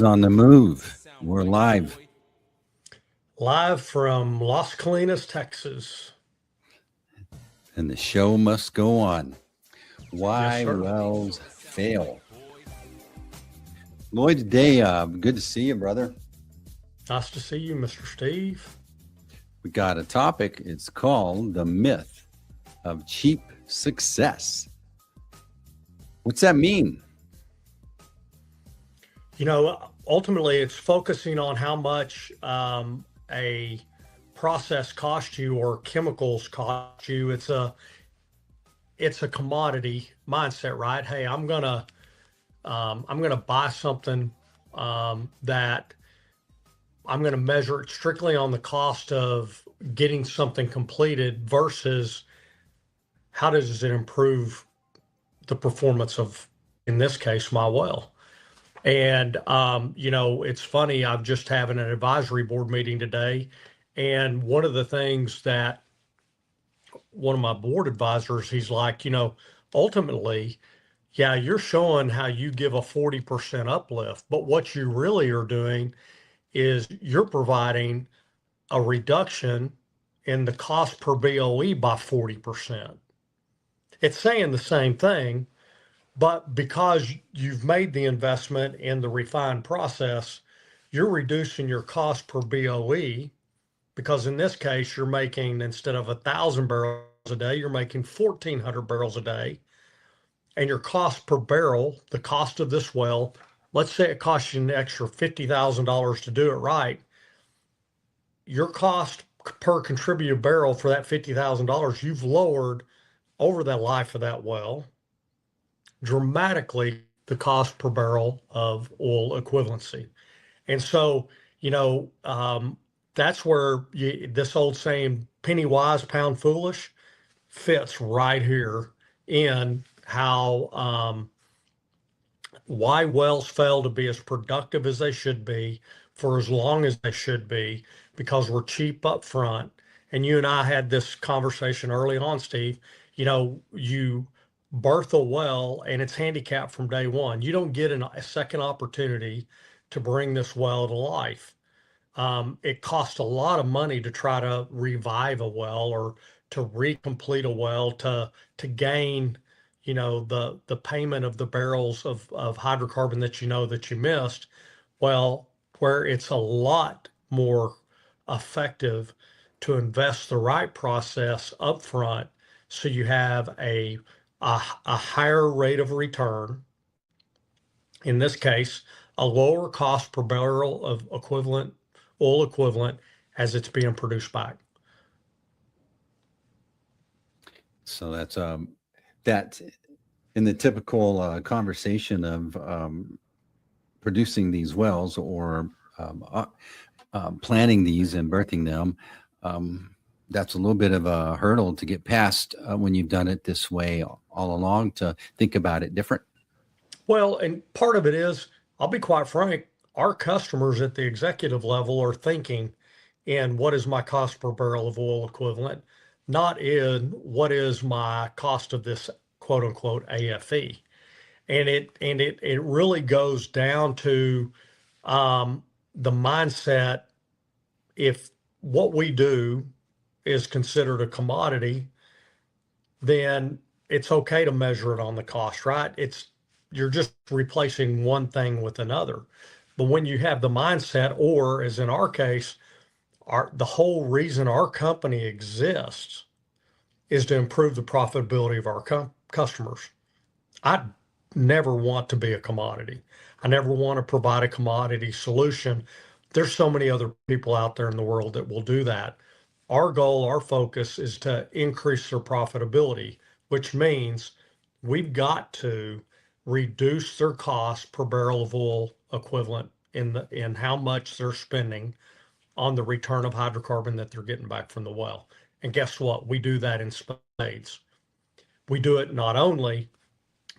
On the move. We're live. Live from Las Colinas, Texas. And the show must go on. Yes, Why sir. wells fail. Lloyd, today, good to see you, brother. Nice to see you, Mr. Steve. We got a topic. It's called the myth of cheap success. What's that mean? Ultimately, it's focusing on how much a process costs you or chemicals cost you. It's a commodity mindset, right? Hey, I'm gonna buy something that I'm going to measure it strictly on the cost of getting something completed versus how does it improve the performance of, in this case, my well. And it's funny. I'm just having an advisory board meeting today, and one of the things that one of my board advisors, he's like, ultimately, yeah, you're showing how you give a 40% uplift, but what you really are doing is you're providing a reduction in the cost per BOE by 40%. It's saying the same thing, but because you've made the investment in the refined process, you're reducing your cost per BOE because in this case, you're making, instead of 1,000 barrels a day, you're making 1,400 barrels a day. And your cost per barrel, the cost of this well, let's say it costs you an extra $50,000 to do it right. Your cost per contributed barrel for that $50,000 you've lowered over the life of that well dramatically the cost per barrel of oil equivalency. And so, you know, that's where this old saying, penny wise, pound foolish, fits right here in how why wells fail to be as productive as they should be for as long as they should be because we're cheap up front. And you and I had this conversation early on, Steve. You birth a well and it's handicapped from day one. You don't get a second opportunity to bring this well to life. It costs a lot of money to try to revive a well or to recomplete a well to gain, the payment of the barrels of hydrocarbon that that you missed. Well, where it's a lot more effective to invest the right process up front so you have a higher rate of return. In this case, a lower cost per barrel of oil equivalent as it's being produced back. So that in the typical conversation of producing these wells or planning these and birthing them, that's a little bit of a hurdle to get past when you've done it this way all along, to think about it different. Well, and part of it is, I'll be quite frank, our customers at the executive level are thinking in what is my cost per barrel of oil equivalent, not in what is my cost of this quote unquote AFE. And it really goes down to the mindset. If what we do is considered a commodity, then it's okay to measure it on the cost, right? You're just replacing one thing with another. But when you have the mindset, or as in our case, the whole reason our company exists is to improve the profitability of our customers. I never want to be a commodity. I never want to provide a commodity solution. There's so many other people out there in the world that will do that. Our goal, our focus is to increase their profitability, which means we've got to reduce their cost per barrel of oil equivalent in how much they're spending on the return of hydrocarbon that they're getting back from the well. And guess what? We do that in spades. We do it not only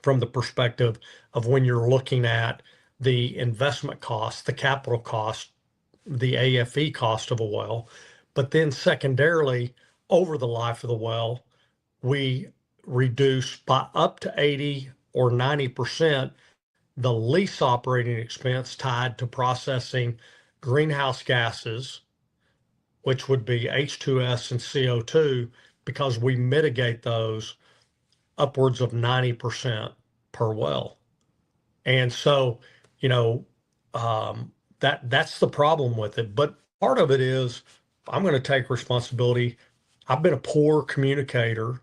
from the perspective of when you're looking at the investment cost, the capital cost, the AFE cost of a well, but then secondarily, over the life of the well, we reduce by up to 80 or 90% the lease operating expense tied to processing greenhouse gases, which would be H2S and CO2, because we mitigate those upwards of 90% per well. And so, you know, that's the problem with it. But part of it is I'm going to take responsibility. I've been a poor communicator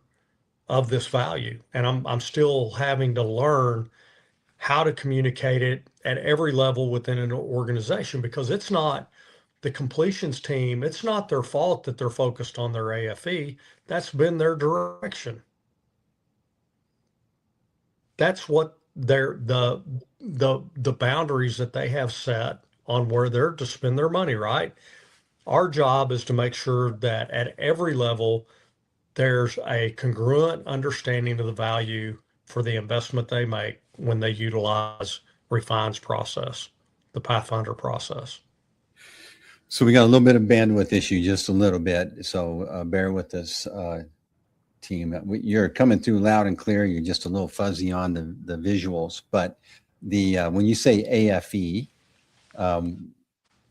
of this value, and I'm still having to learn how to communicate it at every level within an organization, because it's not the completions team, it's not their fault that they're focused on their AFE. That's been their direction. That's what the boundaries that they have set on where they're to spend their money, right? Our job is to make sure that at every level there's a congruent understanding of the value for the investment they make when they utilize Refine's process, the Pathfinder process. So we got a little bit of bandwidth issue, just a little bit. So bear with us, team. You're coming through loud and clear. You're just a little fuzzy on the visuals, but when you say AFE,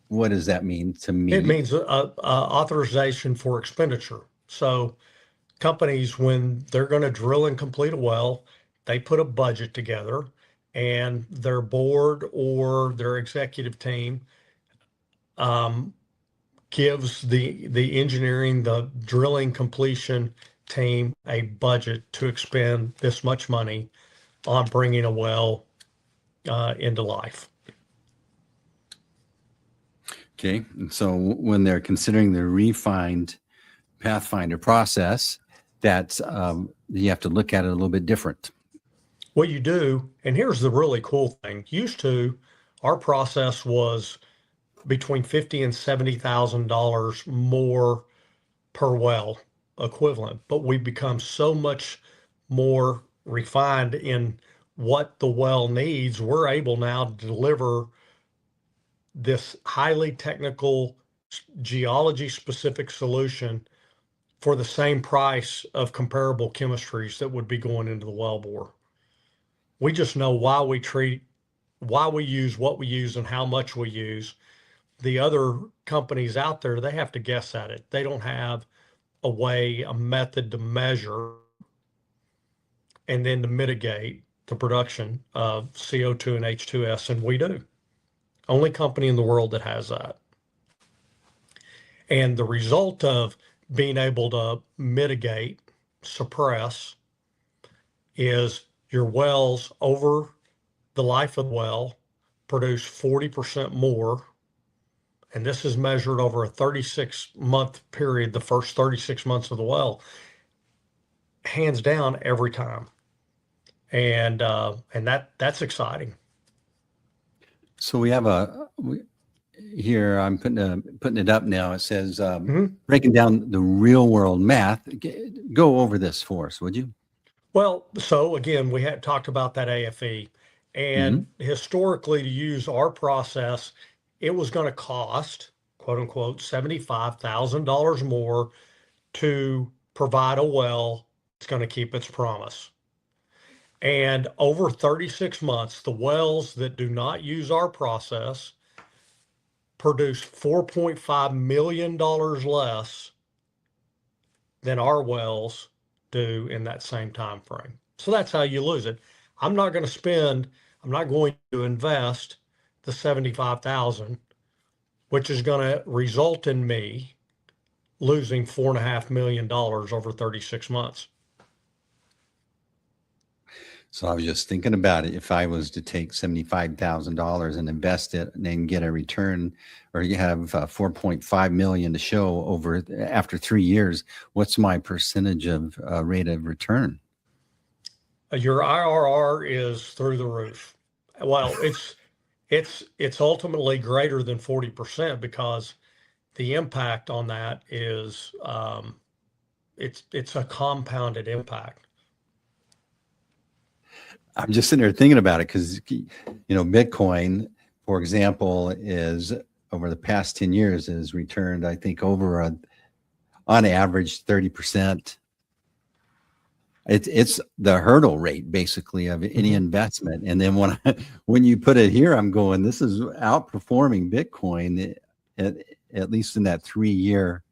what does that mean to me? It means authorization for expenditure. So companies, when they're going to drill and complete a well, they put a budget together, and their board or their executive team gives the engineering, the drilling completion team a budget to expend this much money on bringing a well into life. Okay, and so when they're considering the refined Pathfinder process, that's you have to look at it a little bit different. What you do, and here's the really cool thing: used to, our process was between $50,000 and $70,000 more per well equivalent, but we've become so much more refined in what the well needs. We're able now to deliver this highly technical, geology specific solution for the same price of comparable chemistries that would be going into the wellbore. We just know why we use what we use and how much we use. The other companies out there, they have to guess at it. They don't have a method to measure and then to mitigate the production of CO2 and H2S, and we do. Only company in the world that has that. And the result of being able to mitigate, suppress, is your wells over the life of the well produce 40% more. And this is measured over a 36-month period, the first 36 months of the well, hands down every time. And that's exciting. So we have here, I'm putting it up now. It says breaking down the real world math. Go over this for us, would you? Well, so again, we had talked about that AFE, and historically, to use our process, it was going to cost, quote unquote, $75,000 more to provide a well that's going to keep its promise. And over 36 months, the wells that do not use our process produce $4.5 million less than our wells do in that same time frame. So that's how you lose it. I'm not going to invest the 75,000, which is going to result in me losing $4.5 million over 36 months. So I was just thinking about it. If I was to take $75,000 and invest it and then get a return, or you have 4.5 million to show after 3 years, what's my percentage of rate of return? Your IRR is through the roof. Well, it's ultimately greater than 40%, because the impact on that is it's a compounded impact. I'm just sitting there thinking about it because, Bitcoin, for example, is over the past 10 years has returned, I think, on average 30%. it's the hurdle rate basically of any investment. And then when you put it here, I'm going, this is outperforming Bitcoin at, at least in that 3 year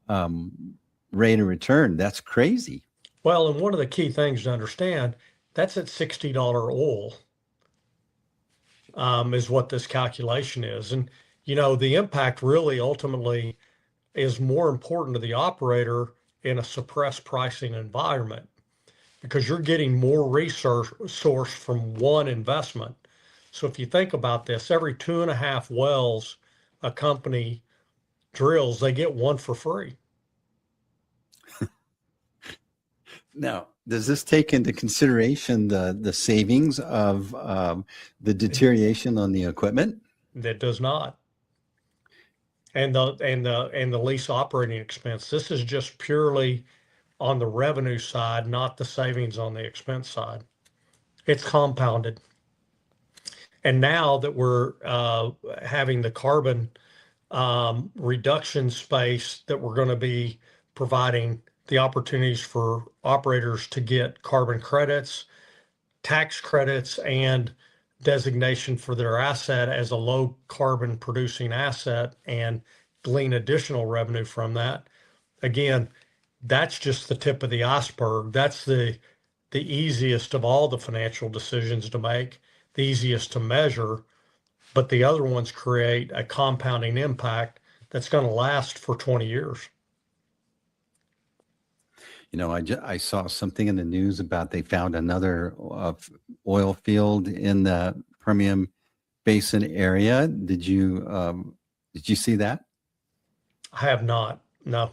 rate of return. That's crazy. Well, and one of the key things to understand, that's at $60 oil, is what this calculation is. And, the impact really ultimately is more important to the operator in a suppressed pricing environment because you're getting more resource source from one investment. So if you think about this, every 2.5 wells a company drills, they get one for free. Now, does this take into consideration the savings of the deterioration on the equipment? That does not. And the lease operating expense. This is just purely on the revenue side, not the savings on the expense side. It's compounded. And now that we're having the carbon reduction space, that we're going to be providing the opportunities for operators to get carbon credits, tax credits, and designation for their asset as a low carbon producing asset and glean additional revenue from that. Again, that's just the tip of the iceberg. That's the easiest of all the financial decisions to make, the easiest to measure, but the other ones create a compounding impact that's going to last for 20 years. I saw something in the news about they found another oil field in the Permian Basin area. Did you see that? I have not. No.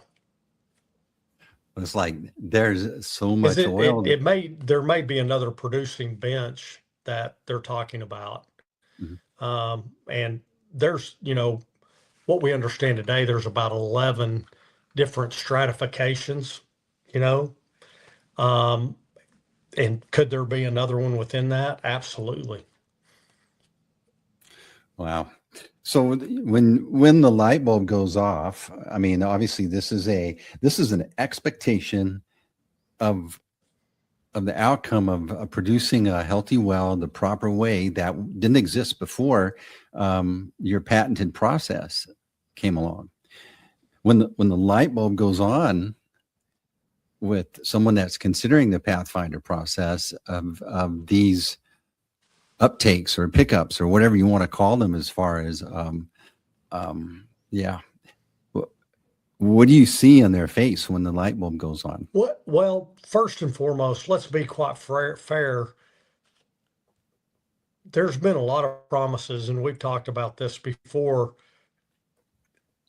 It's like there's so much oil. There may be another producing bench that they're talking about. And there's, what we understand today, there's about 11 different stratifications, and could there be another one within that? Absolutely. Wow. So when the light bulb goes off, I mean, obviously this is an expectation of the outcome of producing a healthy well the proper way that didn't exist before your patented process came along. When the light bulb goes on with someone that's considering the Pathfinder process of these uptakes or pickups or whatever you want to call them, as far as what do you see on their face when the light bulb goes on? Well, first and foremost, let's be quite fair. There's been a lot of promises, and we've talked about this before.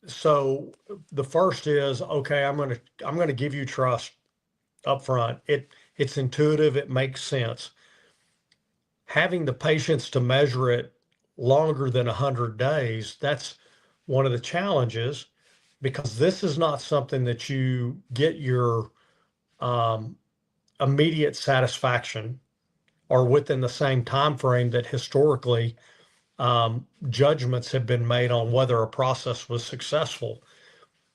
So the first is, okay, I'm going to give you trust up front. It's intuitive, it makes sense. Having the patience to measure it longer than 100 days, that's one of the challenges, because this is not something that you get your immediate satisfaction or within the same time frame that historically judgments have been made on whether a process was successful.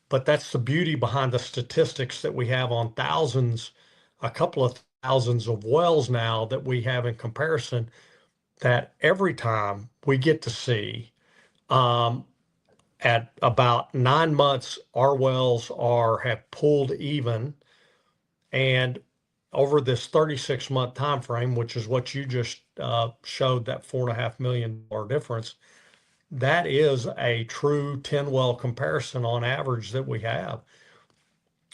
But that's the beauty behind the statistics that we have on a couple of thousands of wells now that we have in comparison, that every time we get to see at about 9 months, our wells have pulled even. And over this 36-month time frame, which is what you just showed, that $4.5 million difference, that is a true 10 well comparison on average that we have.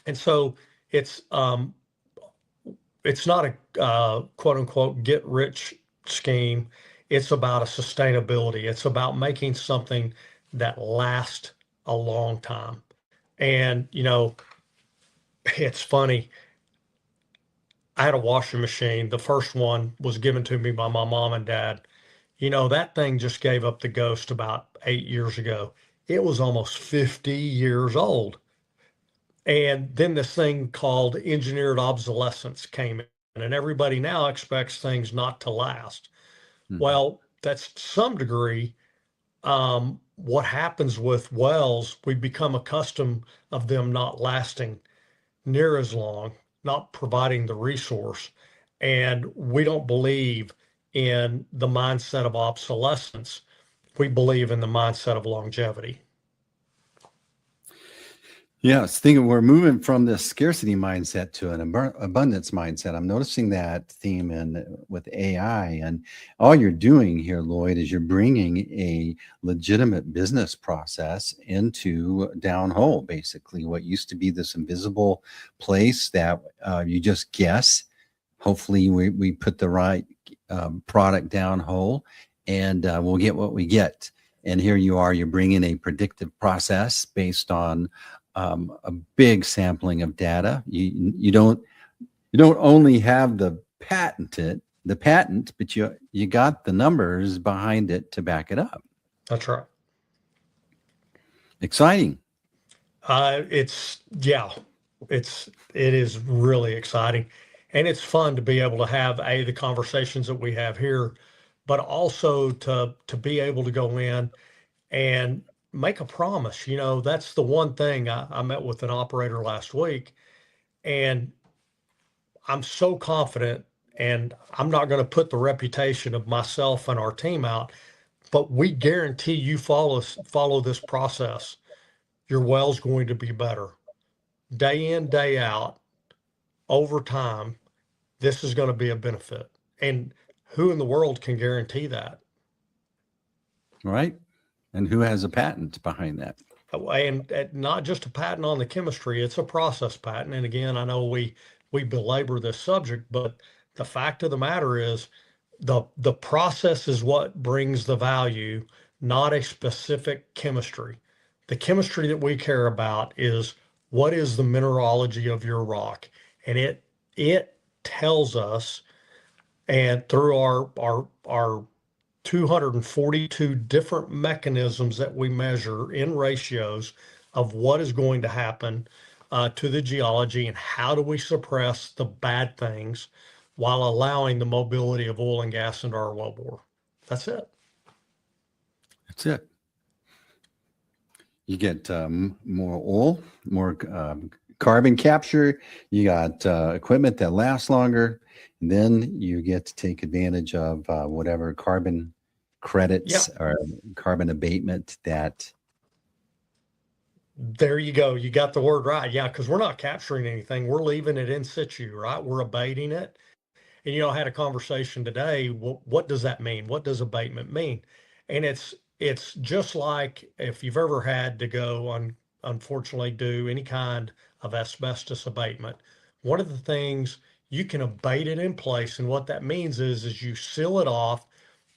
And so it's not a quote unquote get rich scheme. It's about a sustainability. It's about making something that lasts a long time. And, it's funny. I had a washing machine. The first one was given to me by my mom and dad. That thing just gave up the ghost about 8 years ago. It was almost 50 years old. And then this thing called engineered obsolescence came in, and everybody now expects things not to last. Well, that's to some degree what happens with wells. We become accustomed of them not lasting near as long. not providing the resource. And we don't believe in the mindset of obsolescence. We believe in the mindset of longevity. Yes, thinking we're moving from this scarcity mindset to an abundance mindset. I'm noticing that theme in with AI, and all you're doing here, Lloyd, is you're bringing a legitimate business process into downhole. Basically, what used to be this invisible place that you just guess. Hopefully, we put the right product downhole, and we'll get what we get. And here you are, you're bringing a predictive process based on a big sampling of data. You don't only have the patent, but you got the numbers behind it to back it up. That's right. Exciting. It is really exciting, and it's fun to be able to have the conversations that we have here, but also to be able to go in and make a promise. That's the one thing. I met with an operator last week, and I'm so confident, and I'm not going to put the reputation of myself and our team out, but we guarantee you follow this process, your well's going to be better. Day in, day out, over time, this is going to be a benefit. And who in the world can guarantee that? Right. And who has a patent behind that? And not just a patent on the chemistry, it's a process patent. And again, I know we belabor this subject, but the fact of the matter is the process is what brings the value, not a specific chemistry. The chemistry that we care about is what is the mineralogy of your rock. And it tells us, and through our 242 different mechanisms that we measure in ratios of what is going to happen to the geology and how do we suppress the bad things while allowing the mobility of oil and gas into our wellbore. That's it. That's it. You get more oil, more carbon capture. You got equipment that lasts longer. And then you get to take advantage of whatever carbon credits or carbon abatement that. There you go. You got the word right. Yeah, because we're not capturing anything. We're leaving it in situ, right? We're abating it. And, I had a conversation today. What does that mean? What does abatement mean? And it's just like if you've ever had to go unfortunately do any kind of asbestos abatement. One of the things, you can abate it in place. And what that means is you seal it off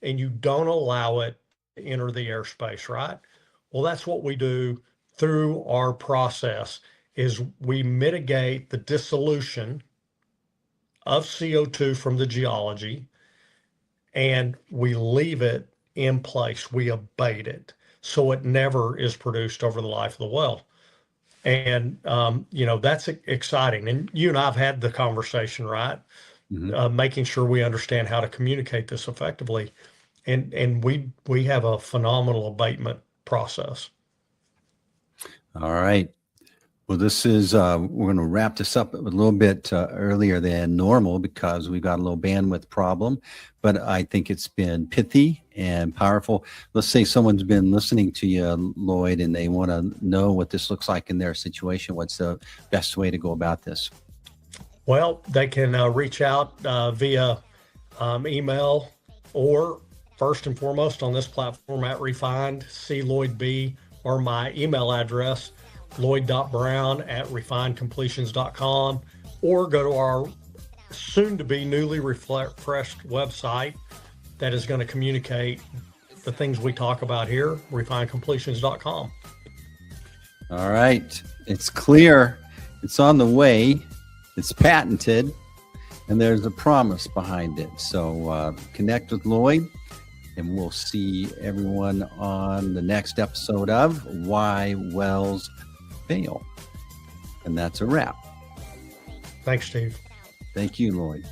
and you don't allow it to enter the airspace, right? Well, that's what we do through our process is we mitigate the dissolution of CO2 from the geology, and we leave it in place. We abate it so it never is produced over the life of the well. And, that's exciting. And you and I have had the conversation, right? Mm-hmm. Making sure we understand how to communicate this effectively. And we have a phenomenal abatement process. All right. Well, this is, we're going to wrap this up a little bit earlier than normal because we've got a little bandwidth problem, but I think it's been pithy and powerful. Let's say someone's been listening to you, Lloyd, and they want to know what this looks like in their situation. What's the best way to go about this? Well, they can reach out via email or first and foremost on this platform at Refined, see Lloyd B, or my email address, lloyd.brown@refinedcompletions.com, or go to our soon-to-be newly refreshed website that is going to communicate the things we talk about here, refinedcompletions.com. All right. It's clear. It's on the way. It's patented. And there's a promise behind it. So connect with Lloyd, and we'll see everyone on the next episode of Why Wells Fail. And that's a wrap. Thanks, Steve. Thank you, Lloyd.